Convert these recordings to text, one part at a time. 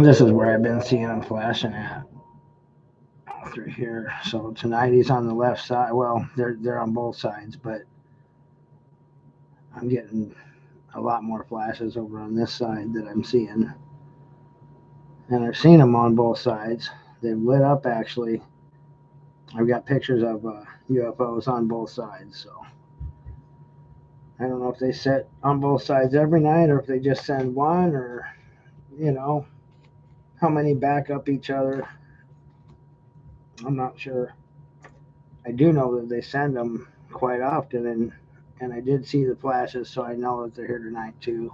This is where I've been seeing him flashing at through here. So tonight he's on the left side. Well, they're on both sides, but I'm getting a lot more flashes over on this side that I'm seeing. And I've seen them on both sides. They've lit up actually. I've got pictures of UFOs on both sides. So I don't know if they set on both sides every night or if they just send one, or, you know, how many back up each other. I'm not sure. I do know that they send them quite often, and I did see the flashes, so I know that they're here tonight too.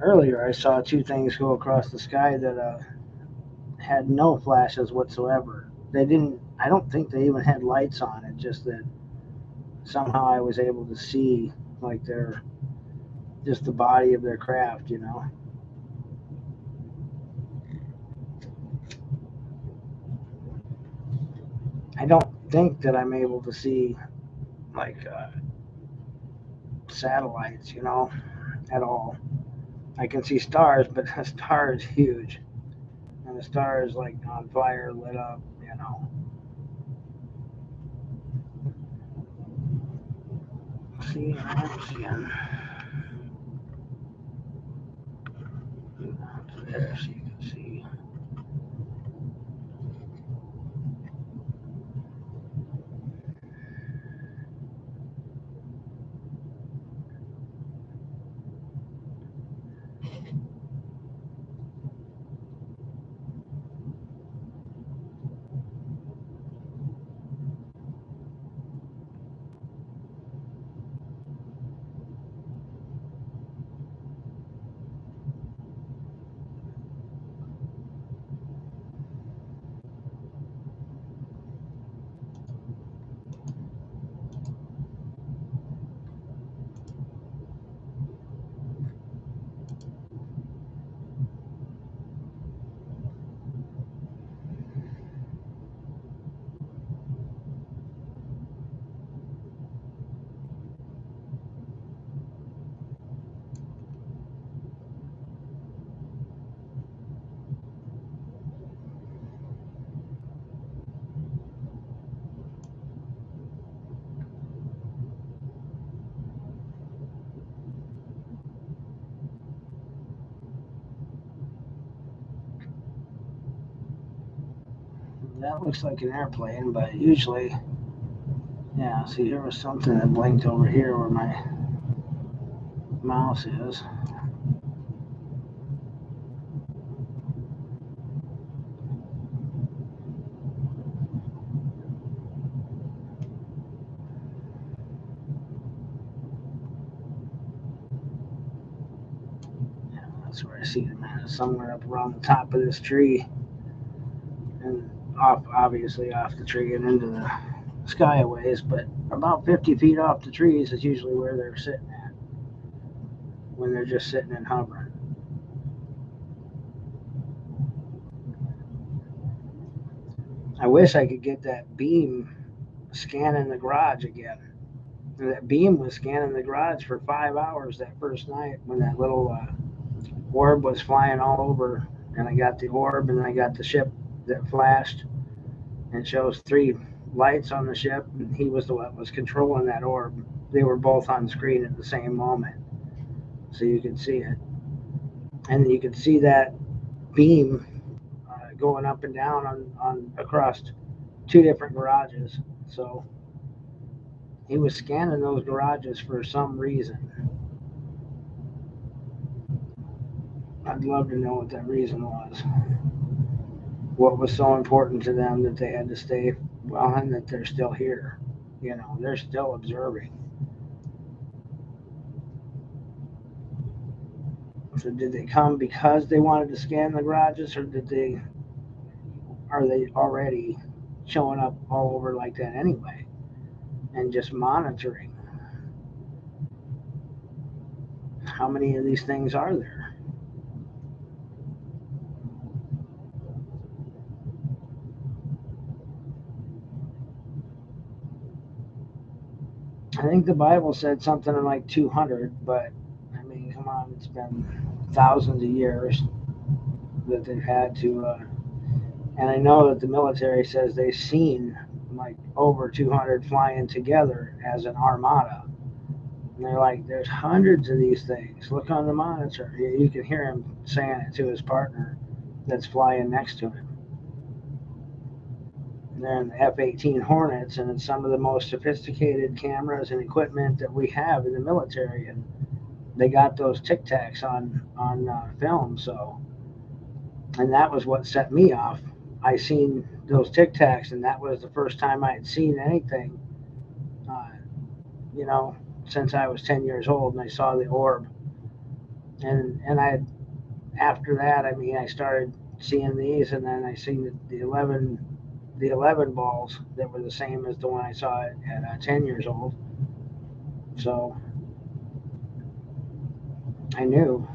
Earlier, I saw two things go across the sky that had no flashes whatsoever. They didn't. I don't think they even had lights on. It just that somehow I was able to see like their just the body of their craft, you know. I don't think that I'm able to see like satellites, you know, at all. I can see stars, but the star is huge, and the star is like on fire, lit up, you know. See, I'm seeing there, so you can see. That looks like an airplane, but usually, yeah. See, here was something that blinked over here where my mouse is. Yeah, that's where I see them at, somewhere up around the top of this tree. And obviously off the tree and into the sky a ways, but about 50 feet off the trees is usually where they're sitting at when they're just sitting and hovering. I wish I could get that beam scanning the garage again. And that beam was scanning the garage for 5 hours that first night when that little orb was flying all over. And I got the orb and I got the ship that flashed and shows three lights on the ship. And he was the one that was controlling that orb. They were both on screen at the same moment. So you could see it. And you could see that beam going up and down on across two different garages. So he was scanning those garages for some reason. I'd love to know what that reason was. What was so important to them that they had to stay well, and that they're still here. You know, they're still observing. So did they come because they wanted to scan the garages, or are they already showing up all over like that anyway and just monitoring? How many of these things are there? I think the Bible said something like 200, but I mean, come on, it's been thousands of years that they've had to. And I know that the military says they've seen like over 200 flying together as an armada. And they're like, there's hundreds of these things. Look on the monitor. You can hear him saying it to his partner that's flying next to him. They're in the F-18 Hornets, and it's some of the most sophisticated cameras and equipment that we have in the military. And they got those Tic Tacs on film. So, and that was what set me off. I seen those Tic Tacs, and that was the first time I had seen anything, uh, you know, since I was 10 years old, and I saw the orb. And I, after that, I mean, I started seeing these, and then I seen the 11 balls that were the same as the one I saw at 10 years old. So I knew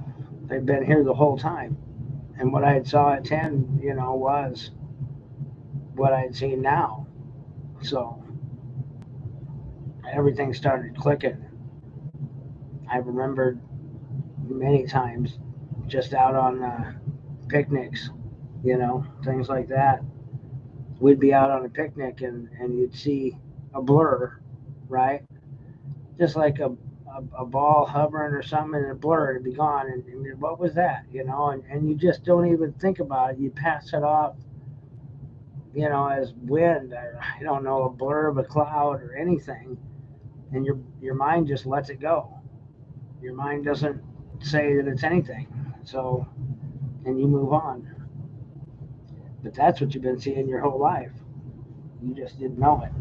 they'd been here the whole time. And what I had saw at 10, you know, was what I'd seen now. So everything started clicking. I remembered many times just out on picnics, you know, things like that. We'd be out on a picnic and you'd see a blur, right? Just like a ball hovering or something and a blur, it'd be gone. And what was that, you know? And you just don't even think about it. You pass it off, you know, as wind, or I don't know, a blur of a cloud or anything. And your mind just lets it go. Your mind doesn't say that it's anything. So, and you move on. But that's what you've been seeing your whole life. You just didn't know it.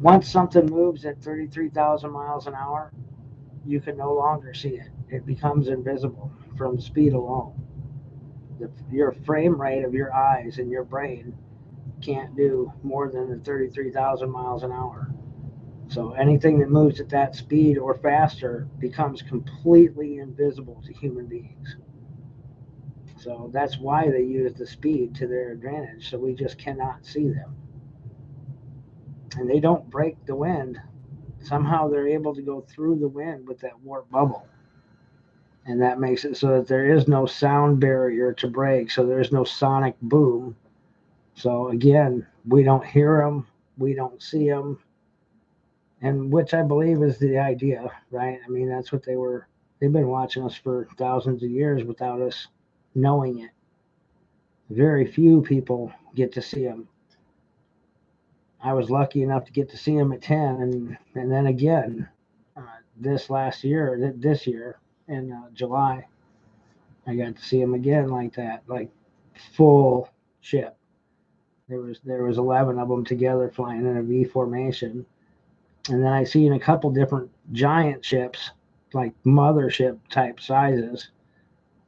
Once something moves at 33,000 miles an hour, you can no longer see it. It becomes invisible from speed alone. Your frame rate of your eyes and your brain can't do more than the 33,000 miles an hour. So anything that moves at that speed or faster becomes completely invisible to human beings. So that's why they use the speed to their advantage. So we just cannot see them. And they don't break the wind. Somehow they're able to go through the wind with that warp bubble. And that makes it so that there is no sound barrier to break. So there's no sonic boom. So again, we don't hear them. We don't see them. And which I believe is the idea, right? I mean, that's what they've been watching us for thousands of years without us knowing it. Very few people get to see them. I was lucky enough to get to see them at 10, and then again this year in July, I got to see them again like that, like full ship. There was 11 of them together flying in a V formation, and then I seen a couple different giant ships, like mothership type sizes,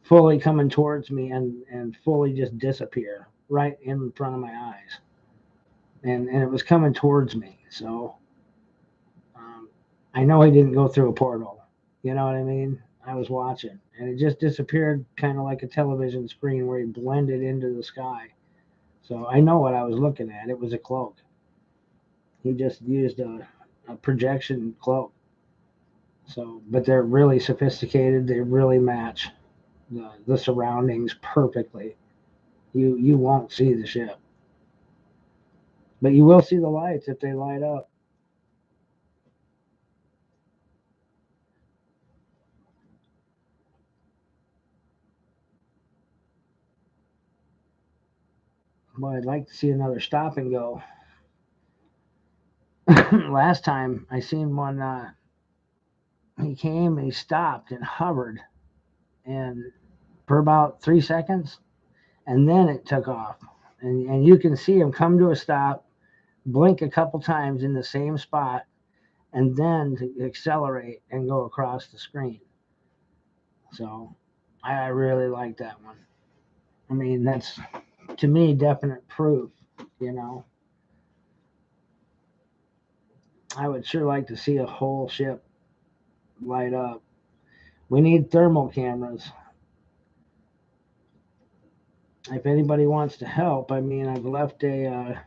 fully coming towards me and fully just disappear right in front of my eyes. And it was coming towards me. So um, I know he didn't go through a portal. You know what I mean? I was watching, and it just disappeared, kind of like a television screen where he blended into the sky. So I know what I was looking at. It was a cloak. He just used a projection cloak. So, but they're really sophisticated. They really match the surroundings perfectly. You won't see the ship, but you will see the lights if they light up. Well, I'd like to see another stop and go. Last time I seen one, he came and he stopped and hovered, and for about 3 seconds, and then it took off. And you can see him come to a stop, blink a couple times in the same spot, and then to accelerate and go across the screen. So I really like that one. I mean, that's to me definite proof, you know. I would sure like to see a whole ship light up. We need thermal cameras. If anybody wants to help, I mean, I've left a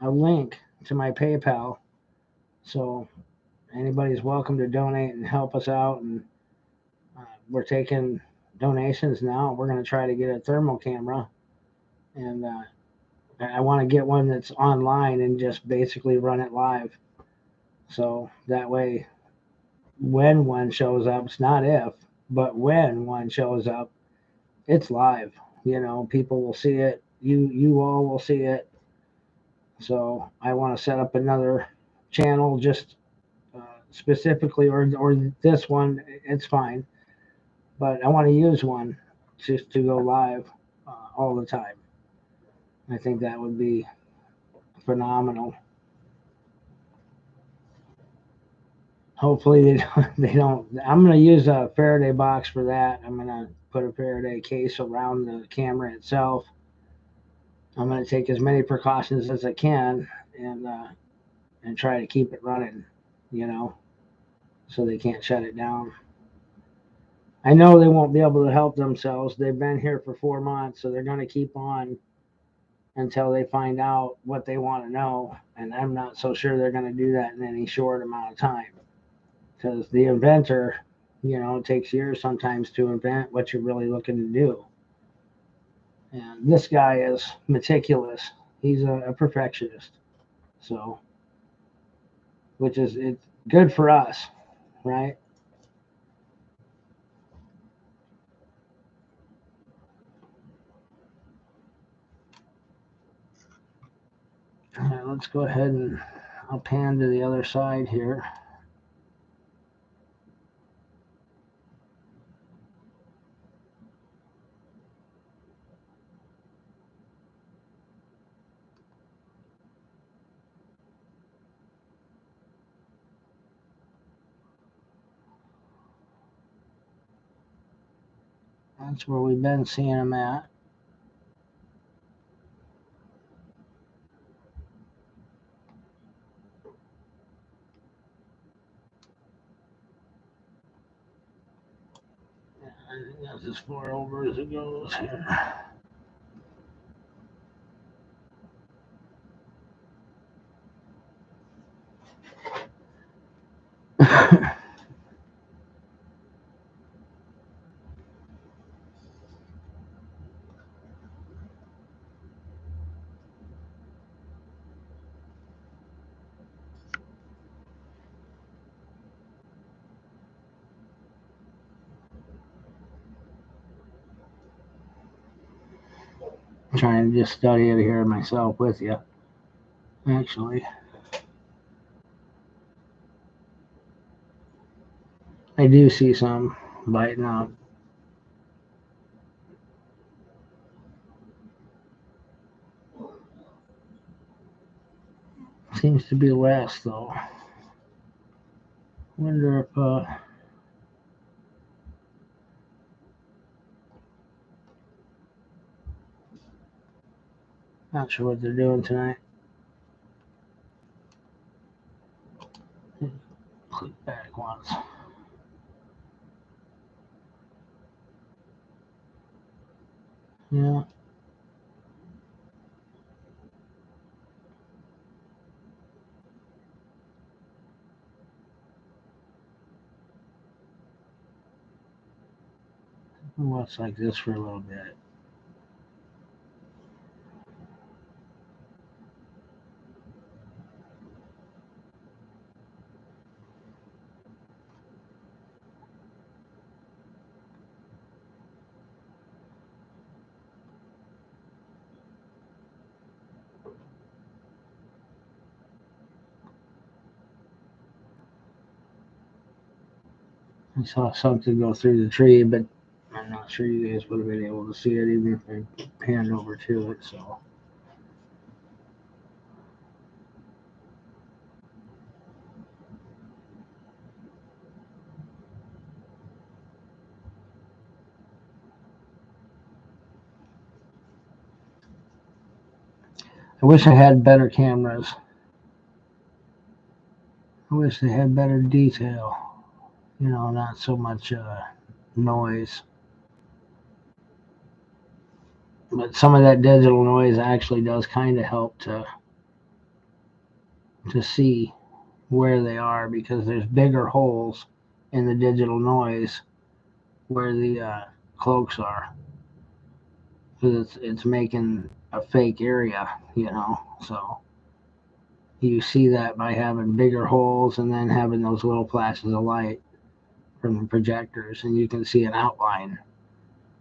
link to my PayPal, so anybody's welcome to donate and help us out. And we're taking donations now. We're going to try to get a thermal camera, and I want to get one that's online and just basically run it live. So that way, when one shows up, it's not if, but when one shows up, it's live. You know, people will see it. You all will see it. So I want to set up another channel just specifically, or this one. It's fine, but I want to use one just to go live all the time. I think that would be phenomenal. Hopefully they don't. I'm going to use a Faraday box for that. I'm going to put a Faraday case around the camera itself. I'm going to take as many precautions as I can and try to keep it running, you know, so they can't shut it down. I know they won't be able to help themselves. They've been here for 4 months, so they're going to keep on until they find out what they want to know. And I'm not so sure they're going to do that in any short amount of time, because the inventor, you know, it takes years sometimes to invent what you're really looking to do. And this guy is meticulous. He's a perfectionist. So, which is it's good for us, right? Let's go ahead and I'll pan to the other side here. That's where we've been seeing them at. I think that's as far over as it goes here. I'm trying to just study it here myself with you, actually. I do see some biting up. Seems to be less, though. Wonder if Not sure what they're doing tonight. Click back once. Yeah. Watch like this for a little bit. I saw something go through the tree, but I'm not sure you guys would have been able to see it even if I panned over to it. So I wish I had better cameras. I wish they had better detail. You know, not so much noise. But some of that digital noise actually does kind of help to see where they are because there's bigger holes in the digital noise where the cloaks are because it's making a fake area, you know. So you see that by having bigger holes and then having those little flashes of light from the projectors, and you can see an outline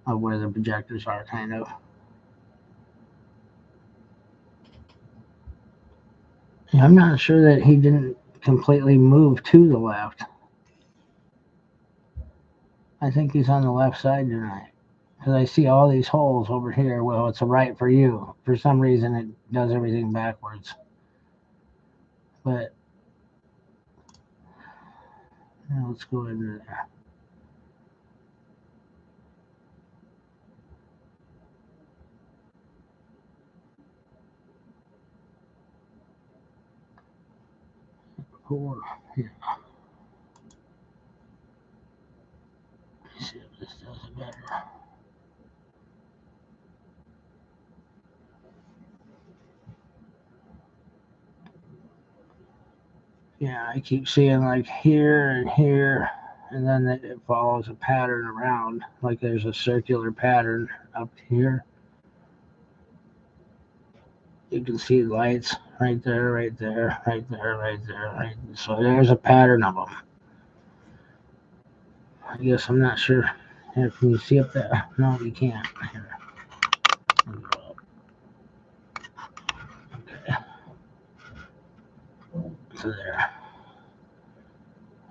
of where the projectors are, kind of. Yeah, I'm not sure that he didn't completely move to the left. I think he's on the left side tonight. Because I see all these holes over here. Well, it's a right for you. For some reason, it does everything backwards. But let's go into there. Cool. Yeah. Let's see if this does it better. Yeah, I keep seeing like here and here, and then it follows a pattern around. Like there's a circular pattern up here. You can see lights right there, right there, right there, right there, right. So there's a pattern of them. I guess I'm not sure. Here, can you see up there? No, you can't. Here. Okay. So there.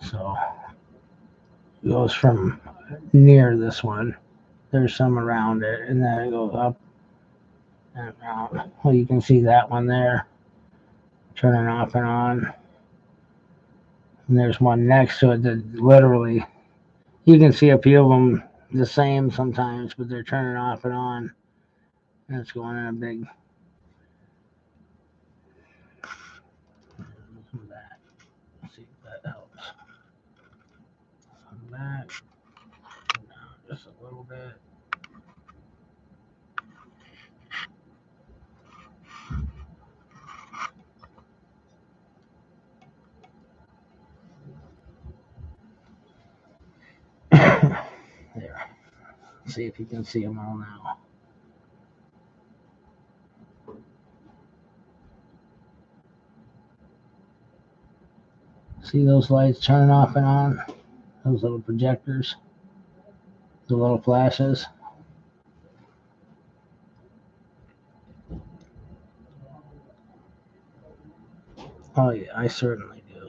So it goes from near this one. There's some around it, and then it goes up and around. Well, you can see that one there, turning off and on. And there's one next to it that literally, you can see a few of them the same sometimes, but they're turning off and on. And it's going in a big. That. Let's see if that helps. Come back. Down just a little bit. There. See if you can see them all now. See those lights turning off and on? Those little projectors? The little flashes? Oh, yeah, I certainly do.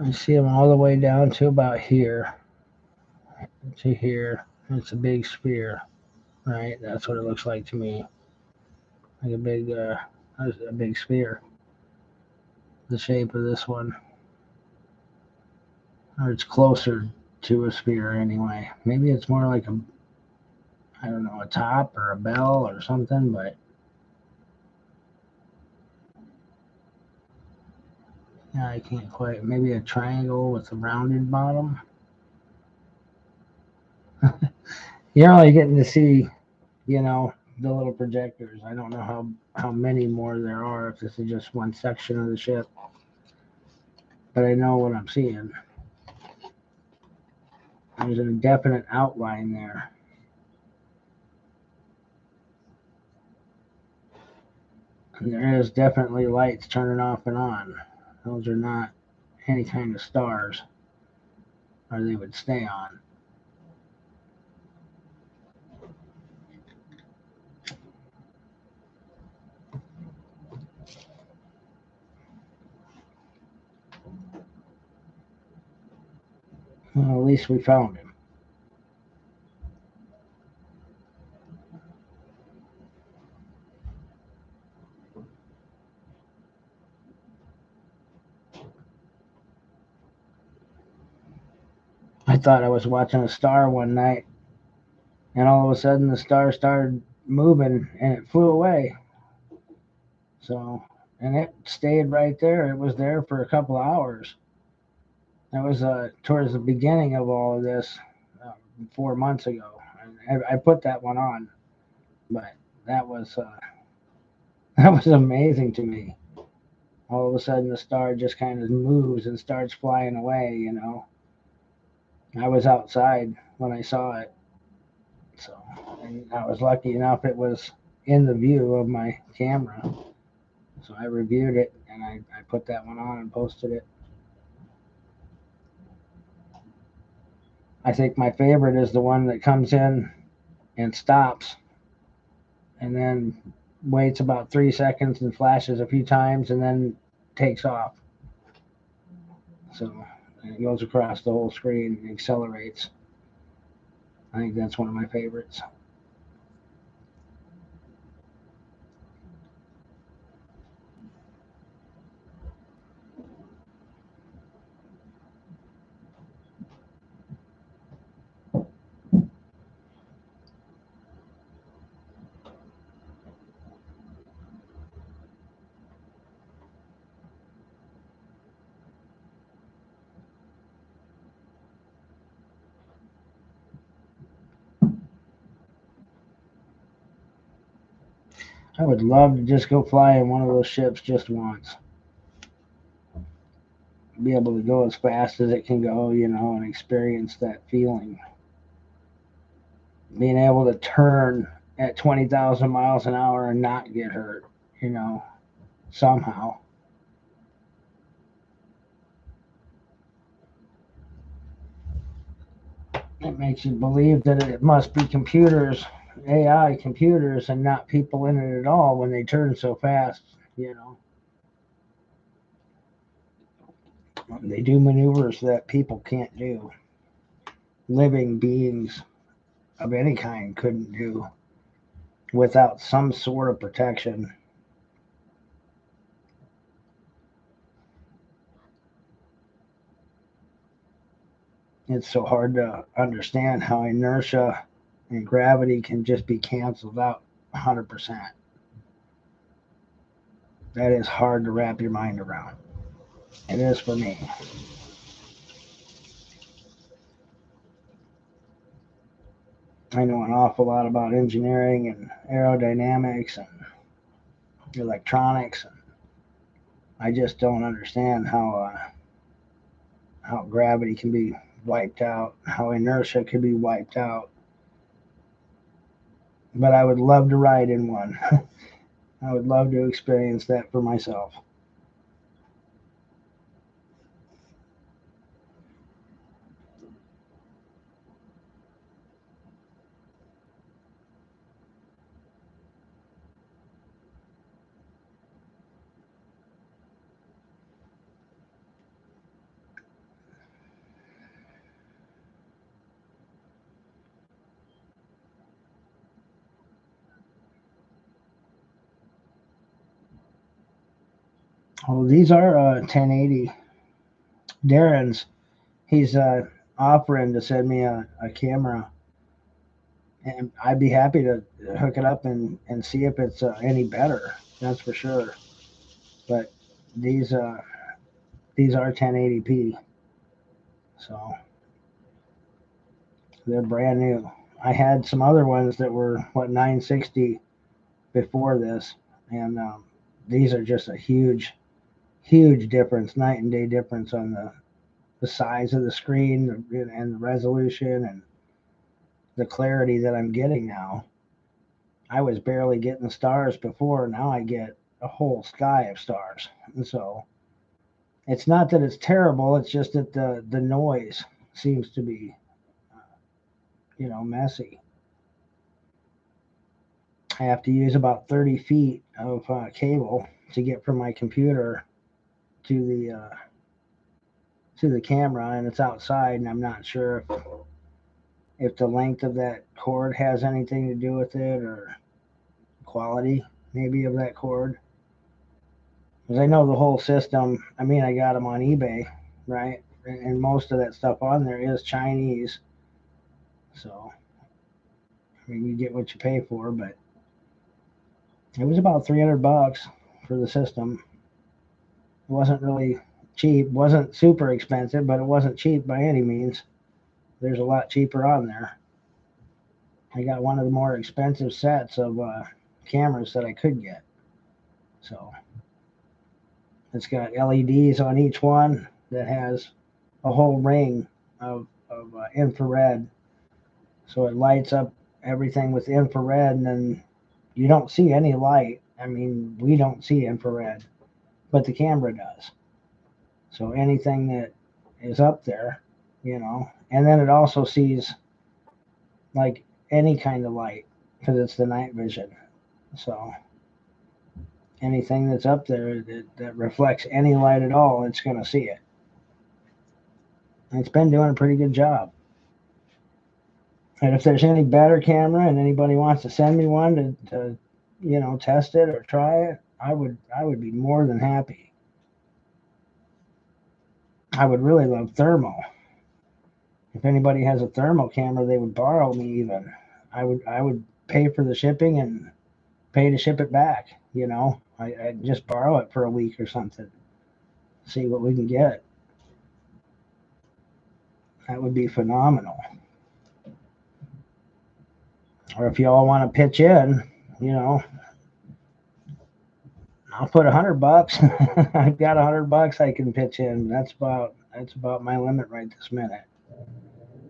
I see them all the way down to about here. To here. It's a big sphere, right? That's what it looks like to me. Like a big sphere. The shape of this one. or it's closer to a sphere anyway. Maybe it's more like a, I don't know, a top or a bell or something, but yeah, I can't quite. Maybe a triangle with a rounded bottom. You're only getting to see, you know, the little projectors. I don't know how many more there are if this is just one section of the ship, but I know what I'm seeing. There's a definite outline there. And there is definitely lights turning off and on. Those are not any kind of stars, or they would stay on. Well, at least we found him. I thought I was watching a star one night, and all of a sudden the star started moving and it flew away. So, and it stayed right there. It was there for a couple of hours. That was towards the beginning of all of this, 4 months ago. I put that one on, but that was that was amazing to me. All of a sudden, the star just kind of moves and starts flying away. You know, I was outside when I saw it, so and I was lucky enough it was in the view of my camera. So I reviewed it and I put that one on and posted it. I think my favorite is the one that comes in and stops and then waits about 3 seconds and flashes a few times and then takes off. So it goes across the whole screen and accelerates. I think that's one of my favorites. I would love to just go fly in one of those ships just once. Be able to go as fast as it can go, you know, and experience that feeling. Being able to turn at 20,000 miles an hour and not get hurt, you know, somehow. It makes you believe that it must be computers, AI computers, and not people in it at all when they turn so fast, you know. They do maneuvers that people can't do. Living beings of any kind couldn't do without some sort of protection. It's so hard to understand how inertia and gravity can just be canceled out 100%. That is hard to wrap your mind around. It is for me. I know an awful lot about engineering and aerodynamics and electronics. And I just don't understand how gravity can be wiped out, how inertia can be wiped out. But I would love to ride in one. I would love to experience that for myself. Oh, these are 1080 Darren's. he's offering to send me a camera, and I'd be happy to hook it up and see if it's any better. That's for sure. But these uh, these are 1080p, so they're brand new. I had some other ones that were 960 before this, and these are just a huge difference, night and day difference on the size of the screen and the resolution and the clarity that I'm getting now. I was barely getting stars before. Now I get a whole sky of stars. And so it's not that it's terrible. It's just that the noise seems to be, messy. I have to use about 30 feet of cable to get from my computer to the camera, and it's outside, and I'm not sure if the length of that cord has anything to do with it or quality maybe of that cord. Because I know the whole system. I mean, I got them on eBay, right? And most of that stuff on there is Chinese. So, I mean, you get what you pay for, but it was about $300 for the system. It wasn't really cheap. Wasn't super expensive, but it wasn't cheap by any means. There's a lot cheaper on there. I got one of the more expensive sets of cameras that I could get. So it's got LEDs on each one that has a whole ring of infrared. So it lights up everything with infrared, and then you don't see any light. I mean, we don't see infrared, but the camera does. So anything that is up there, and then it also sees like any kind of light because it's the night vision. So anything that's up there that reflects any light at all, it's going to see it. And it's been doing a pretty good job. And if there's any better camera and anybody wants to send me one to test it or try it, I would be more than happy. I would really love thermal. If anybody has a thermal camera, they would borrow me even. I would pay for the shipping and pay to ship it back. I'd just borrow it for a week or something. See what we can get. That would be phenomenal. Or if y'all want to pitch in, you know, I'll put $100. I've got $100 I can pitch in. That's about my limit right this minute.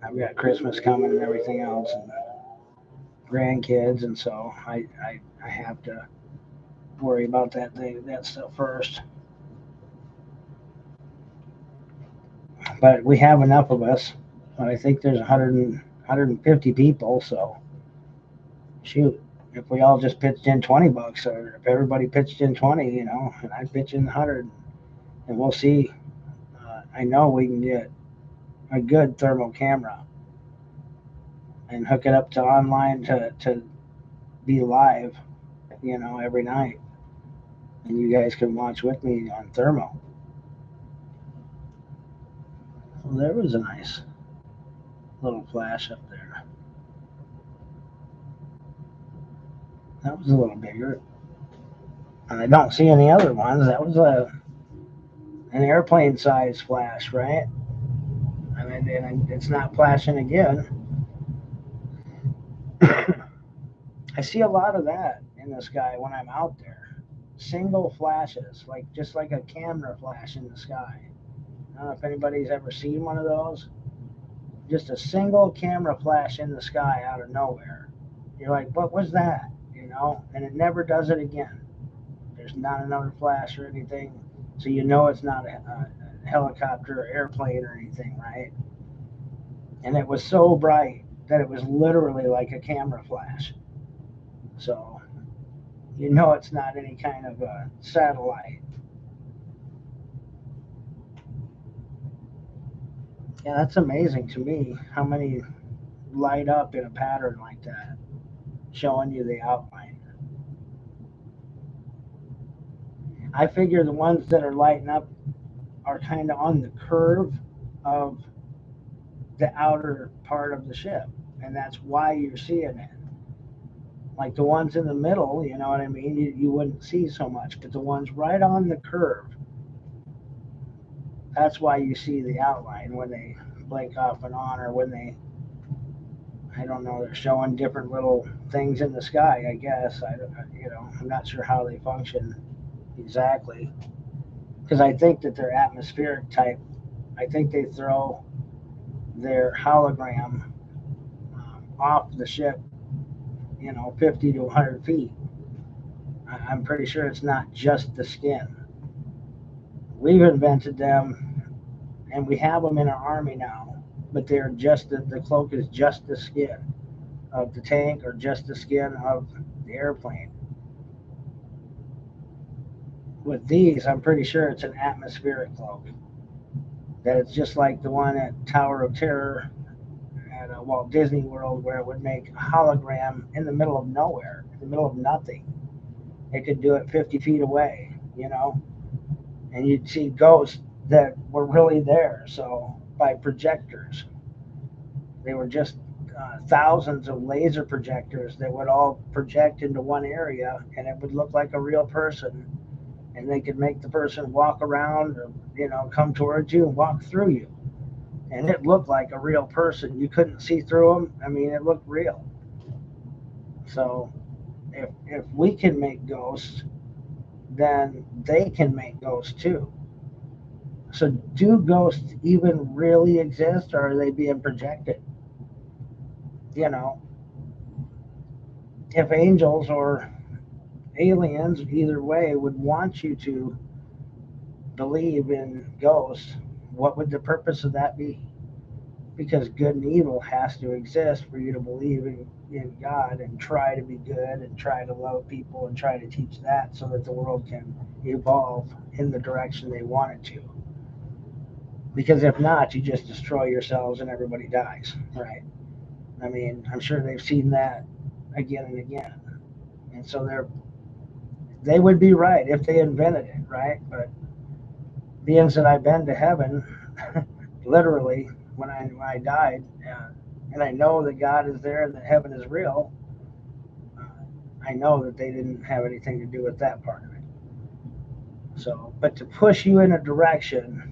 I've got Christmas coming and everything else, and grandkids, and so I have to worry about that stuff first. But we have enough of us. I think there's 150 people, so shoot. If we all just pitched in $20, or if everybody pitched in 20, and I pitch in 100, and we'll see. I know we can get a good thermal camera and hook it up to online to be live, every night, and you guys can watch with me on thermal. Well, there was a nice little flash up there. That was a little bigger, and I don't see any other ones. That was an airplane size flash, right? And it's not flashing again. I see a lot of that in the sky when I'm out there. Single flashes, like just like a camera flash in the sky. I don't know if anybody's ever seen one of those. Just a single camera flash in the sky out of nowhere. You're like, what was that? And it never does it again. There's not another flash or anything. So it's not a helicopter or airplane or anything, right? And it was so bright that it was literally like a camera flash. So it's not any kind of a satellite. Yeah, that's amazing to me how many light up in a pattern like that, showing you the outline. I figure the ones that are lighting up are kind of on the curve of the outer part of the ship, and that's why you're seeing it. Like the ones in the middle, you know what I mean? You wouldn't see so much, but the ones right on the curve, that's why you see the outline when they blink off and on, or when they, I don't know, they're showing different little things in the sky, I guess. I'm not sure how they function exactly, because I think that they're atmospheric type. I think they throw their hologram off the ship, 50 to 100 feet. I'm pretty sure it's not just the skin. We've invented them, and we have them in our army now, but they're just the cloak is just the skin of the tank, or just the skin of the airplane. With these, I'm pretty sure it's an atmospheric cloak. That it's just like the one at Tower of Terror at Walt Disney World, where it would make a hologram in the middle of nowhere, in the middle of nothing. It could do it 50 feet away, and you'd see ghosts that were really there. So by projectors, they were just thousands of laser projectors that would all project into one area, and it would look like a real person. And they could make the person walk around, or come towards you and walk through you, and it looked like a real person. You couldn't see through them. I mean, it looked real. So if we can make ghosts, then they can make ghosts too. So do ghosts even really exist, or are they being projected? If angels or aliens, either way, would want you to believe in ghosts, what would the purpose of that be? Because good and evil has to exist for you to believe in God, and try to be good, and try to love people, and try to teach that, so that the world can evolve in the direction they want it to. Because if not, you just destroy yourselves and everybody dies, right? I mean, I'm sure they've seen that again and again. And so they would be right if they invented it, right? But being that I've been to heaven, literally, when I died, and I know that God is there and that heaven is real, uh, I know that they didn't have anything to do with that part of it. So, but to push you in a direction,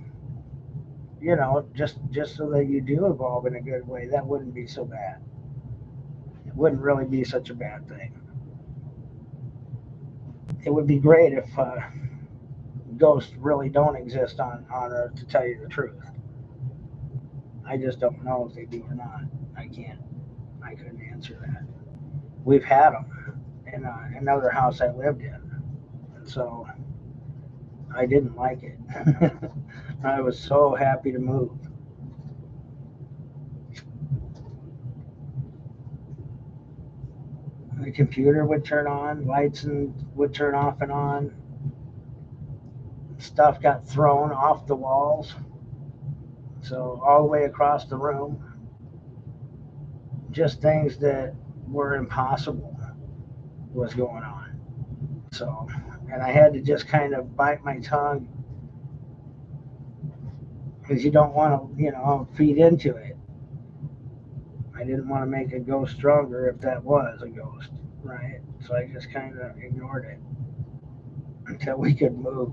just so that you do evolve in a good way, that wouldn't be so bad. It wouldn't really be such a bad thing. It would be great if ghosts really don't exist on Earth, to tell you the truth. I just don't know if they do or not. I couldn't answer that. We've had them in another house I lived in, and so I didn't like it. I was so happy to move. The computer would turn on, lights would turn off and on. Stuff got thrown off the walls, so all the way across the room. Just things that were impossible was going on. So, and I had to just kind of bite my tongue, because you don't want to, feed into it. I didn't want to make a ghost stronger if that was a ghost, right? So I just kind of ignored it until we could move.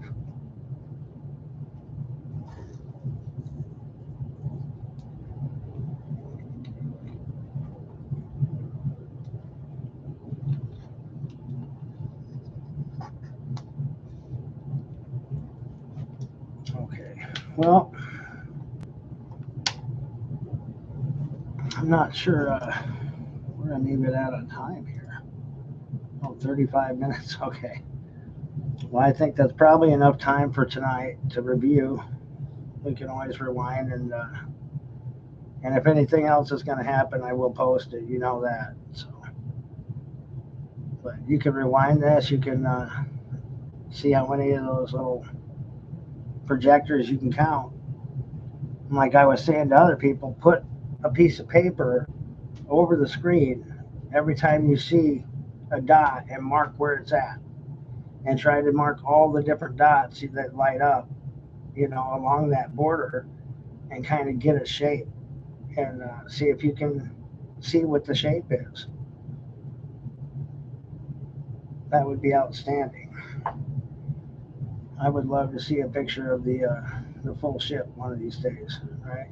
Okay, well, I'm not sure where I leave it at on time here. Oh, 35 minutes, okay. Well, I think that's probably enough time for tonight to review. We can always rewind, and if anything else is going to happen, I will post it. You know that. So, but you can rewind this. You can see how many of those little projectors you can count. And like I was saying to other people, put a piece of paper over the screen every time you see a dot, and mark where it's at, and try to mark all the different dots that light up, along that border, and kind of get a shape. and see if you can see what the shape is. That would be outstanding. I would love to see a picture of the full ship one of these days. Right?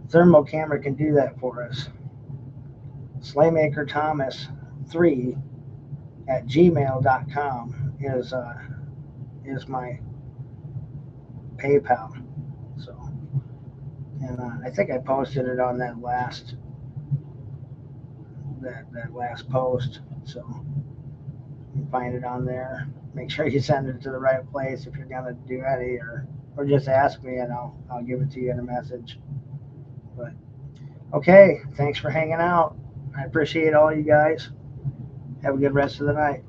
Thermal camera can do that for us. Slaymaker Thomas 3 at gmail.com is my PayPal. So, and I think I posted it on that last post. So you can find it on there. Make sure you send it to the right place if you're gonna do any, or just ask me and I'll give it to you in a message. But okay, thanks for hanging out. I appreciate all you guys. Have a good rest of the night.